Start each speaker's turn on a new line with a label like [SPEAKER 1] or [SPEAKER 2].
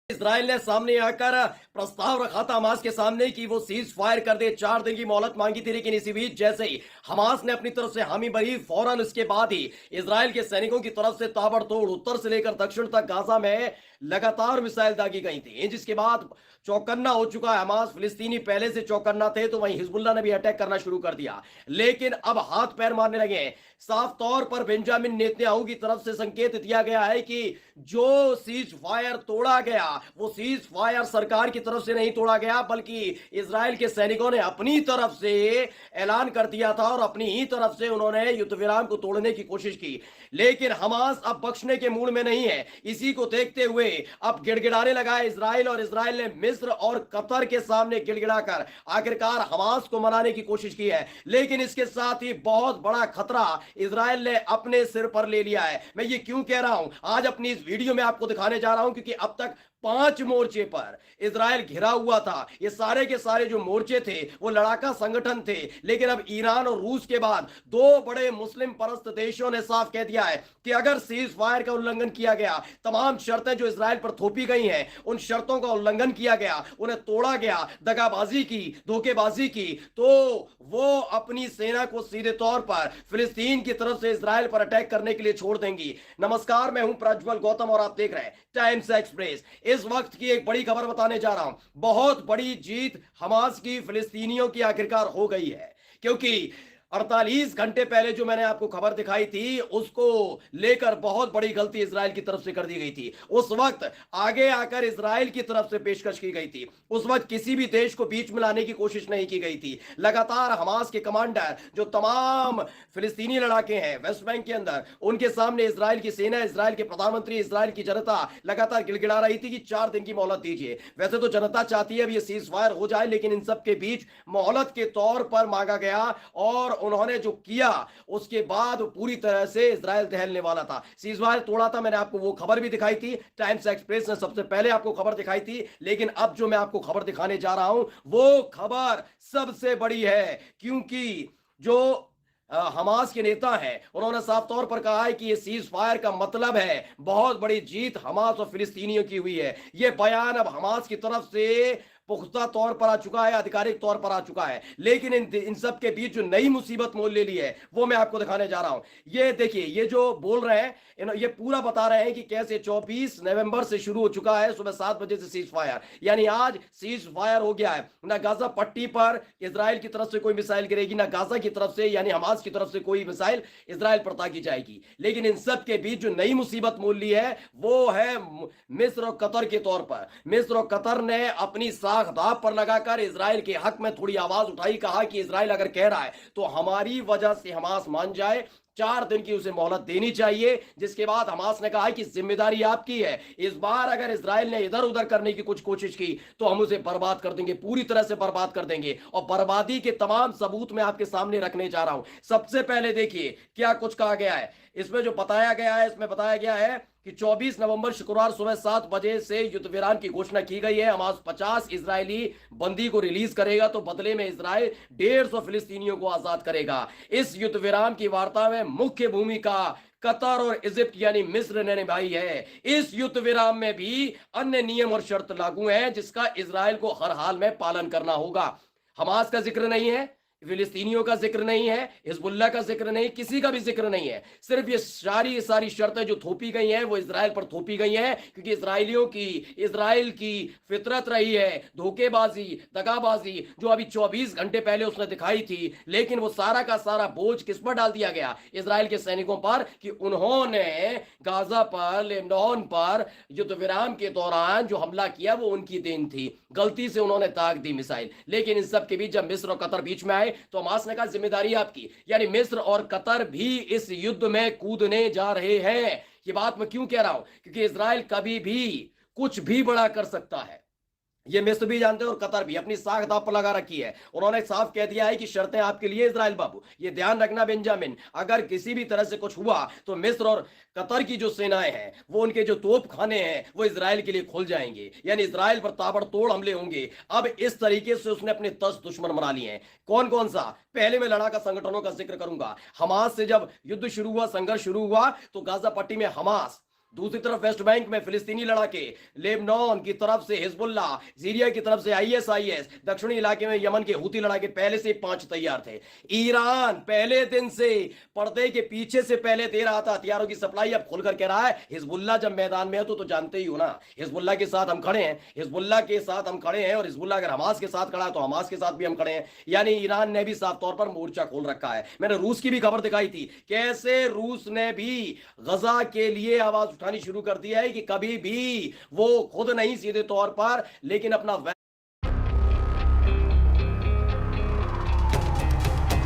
[SPEAKER 1] Israel ने सामने आकर प्रस्ताव रखा था हमास के सामने कि वो सीज फायर कर दे। 4 दिन की मोहलत मांगी थी, लेकिन इसी बीच जैसे ही हमास ने अपनी तरफ से हामी भरी, फौरन उसके बाद ही इजराइल के सैनिकों की तरफ से ताबड़तोड़ उत्तर से लेकर दक्षिण तक गाजा में लगातार मिसाइल दागी गई थी, जिसके बाद चौकन्ना हो चुका है हमास। फिलिस्तीनी पहले से चौकन्ना थे, तो वहीं हिजबुल्लाह ने भी अटैक करना शुरू कर दिया, लेकिन अब हाथ पैर मारने लगे। साफ तौर पर बेंजामिन नेतन्याहू की तरफ से संकेत दिया गया है कि जो सीज फायर तोड़ा गया, वो सीज फायर सरकार की तरफ से नहीं तोड़ा गया, बल्कि इजराइल के सैनिकों ने अपनी तरफ से ऐलान कर दिया था और अपनी ही तरफ से उन्होंने युद्ध विराम को तोड़ने की कोशिश की। लेकिन हमास अब बख्शने के मूड में नहीं है। इसी को देखते हुए अब गिड़गिड़ाने लगा है इजराइल, और इजराइल ने मिस्र और कतर के सामने गिड़गिड़ाकर आखिरकार हमास को मनाने की कोशिश की है। लेकिन इसके साथ ही बहुत बड़ा खतरा इजराइल ने अपने सिर पर ले लिया है। मैं ये क्यों कह रहा हूं, आज अपनी इस वीडियो में आपको दिखाने जा रहा हूं, क्योंकि अब तक 5 मोर्चे पर इजराइल घिरा हुआ था। ये सारे के सारे जो मोर्चे थे वो लड़ाका संगठन थे, लेकिन अब ईरान और रूस के बाद 2 बड़े मुस्लिम परस्त देशों ने साफ कह दिया है कि अगर सीज फायर का उल्लंघन किया गया, तमाम शर्तें जो इजराइल पर थोपी गई हैं, उन शर्तों का उल्लंघन किया गया, उन्हें तोड़ा गया, दगाबाजी की, धोखेबाजी की, तो वो अपनी सेना को सीधे तौर पर फिलिस्तीन की तरफ से इजराइल पर अटैक करने के लिए छोड़ देंगी। नमस्कार, मैं हूं प्रज्वल गौतम और आप देख रहे हैं टाइम्स एक्सप्रेस। इस वक्त की एक बड़ी खबर बताने जा रहा हूं। बहुत बड़ी जीत हमास की फिलिस्तीनियों की आखिरकार हो गई है, क्योंकि 48 घंटे पहले जो मैंने आपको खबर दिखाई थी, उसको लेकर बहुत बड़ी गलती इजराइल की तरफ से कर दी गई थी। उस वक्त आगे आकर इजराइल की तरफ से पेशकश की गई थी। उस वक्त किसी भी देश को बीच में लाने की कोशिश नहीं की गई थी। लगातार हमास के कमांडर, जो तमाम फिलिस्तीनी लड़ाके हैं वेस्ट बैंक के अंदर, उनके सामने इजराइल की सेना, इजराइल के प्रधानमंत्री, इजराइल की जनता लगातार गिड़गिड़ा रही थी कि 4 दिन की मोहलत दीजिए। वैसे तो जनता चाहती है अब ये सीज फायर हो जाए, लेकिन इन सब के बीच मोहलत के तौर पर मांगा गया, और उन्होंने जो किया उसके बाद पूरी तरह से इजराइल दहलने वाला था। सीजफायर तोड़ा था, मैंने आपको वो खबर भी दिखाई थी, टाइम्स एक्सप्रेस ने सबसे पहले आपको खबर दिखाई थी। लेकिन अब जो मैं आपको खबर दिखाने जा रहा हूं, वो खबर सबसे बड़ी है, क्योंकि जो हमास के नेता हैं, उन्होंने साफ तौर पर कहा है कि ये सीज फायर का मतलब है बहुत बड़ी जीत हमास और फिलिस्तीनियों की हुई है। ये बयान अब हमास की तरफ से पुख्ता तौर पर आ चुका है, आधिकारिक तौर पर आ चुका है। लेकिन इन सब के बीच जो नई मुसीबत मोल ले ली है, वो मैं आपको दिखाने जा रहा हूं। ये देखिए, ये जो बोल रहे हैं, ये पूरा बता रहे हैं कि कैसे 24 नवंबर से शुरू हो चुका है, सुबह 7 बजे से सीज फायर, यानी आज सीज फायर हो गया है। ना गाजा पट्टी पर इजराइल की तरफ से कोई मिसाइल गिरेगी, ना गाजा की तरफ से यानी हमास की तरफ से कोई मिसाइल इजराइल पर ताकी जाएगी। लेकिन इन सब के बीच जो नई मुसीबत मोल ली है, वो है मिस्र और कतर के तौर पर। मिस्र और कतर ने अपनी दांव पर लगाकर इजराइल के हक में थोड़ी आवाज उठाई, कहा कि इजराइल अगर कह रहा है तो हमारी वजह से हमास मान जाए, 4 दिन की उसे मोहलत देनी चाहिए। जिसके बाद हमास ने कहा कि जिम्मेदारी आपकी है, इस बार अगर इजराइल ने इधर उधर करने की कुछ कोशिश की तो हम उसे बर्बाद कर देंगे, पूरी तरह से बर्बाद कर देंगे। और बर्बादी के तमाम सबूत मैं आपके सामने रखने जा रहा हूं। सबसे पहले देखिए क्या कुछ कहा गया है इसमें, जो बताया गया है, इसमें बताया गया है कि 24 नवंबर शुक्रवार सुबह 7 बजे से युद्ध विराम की घोषणा की गई है। हमास 50 इजरायली बंदी को रिलीज करेगा, तो बदले में इजराइल 150 फिलिस्तीनियों को आजाद करेगा। इस युद्ध विराम की वार्ता में मुख्य भूमिका कतर और इजिप्ट यानी मिस्र ने निभाई है। इस युद्ध विराम में भी अन्य नियम और शर्त लागू हैं, जिसका इजराइल को हर हाल में पालन करना होगा। हमास का जिक्र नहीं है, फिलिस्तीनियों का जिक्र नहीं है, हिजबुल्लाह का जिक्र नहीं, किसी का भी जिक्र नहीं है। सिर्फ ये सारी शर्तें जो थोपी गई हैं, वो इजराइल पर थोपी गई हैं, क्योंकि इजराइल की फितरत रही है धोखेबाजी, दगाबाजी, जो अभी 24 घंटे पहले उसने दिखाई थी। लेकिन वो सारा का सारा बोझ किस पर डाल दिया गया? इजराइल के सैनिकों पर, कि उन्होंने गाजा पर, लेबनान पर युद्ध विराम के दौरान जो हमला किया वो उनकी देन थी। गलती से उन्होंने ताक दी मिसाइल। लेकिन इन सब के बीच जब मिस्र और कतर बीच में आए, तो हमास ने कहा जिम्मेदारी आपकी, यानी मिस्र और कतर भी इस युद्ध में कूदने जा रहे हैं। ये बात मैं क्यों कह रहा हूं? क्योंकि इजराइल कभी भी कुछ भी बड़ा कर सकता है, ये मिस्र भी जानते हैं और कतर भी अपनी साख दांव पर लगा रखी है। उन्होंने साफ कह दिया है कि शर्तें आपके लिए इजराइल बाबू, ये ध्यान रखना बेंजामिन, अगर किसी भी तरह से कुछ हुआ तो मिस्र और कतर की जो सेनाएं हैं, वो उनके जो तोप खाने हैं, वो इजराइल के लिए खुल जाएंगे, यानी इजराइल पर ताबड़तोड़ हमले होंगे। अब इस तरीके से उसने अपने 10 दुश्मन बना लिए हैं। कौन कौन सा? पहले मैं लड़ाका संगठनों का जिक्र करूंगा। हमास से जब युद्ध शुरू हुआ, संघर्ष शुरू हुआ, तो गाजा पट्टी में हमास दूसरी तरफ वेस्ट बैंक में फिलिस्तीनी लड़ाके, लेबनान की तरफ से हिजबुल्ला, सीरिया की तरफ से आईएसआईएस, दक्षिणी इलाके में यमन के हूती लड़ाके पहले से 5 तैयार थे। ईरान पहले दिन से पर्दे के पीछे से पहले दे रहा था हथियारों की सप्लाई, अब खुलकर कह रहा है। हिजबुल्ला जब मैदान में है तो जानते ही हो ना, हिजबुल्ला के साथ हम खड़े हैं, हिजबुल्ला के साथ हम खड़े हैं, और हिजबुल्ला अगर हमास के साथ खड़ा है तो हमास के साथ भी हम खड़े हैं। यानी ईरान ने भी साफ तौर पर मोर्चा खोल रखा है। मैंने रूस की भी खबर दिखाई थी, कैसे रूस ने भी गजा के लिए आवाज उठानी शुरू कर दी है कि कभी भी वो खुद नहीं सीधे तौर पर, लेकिन अपना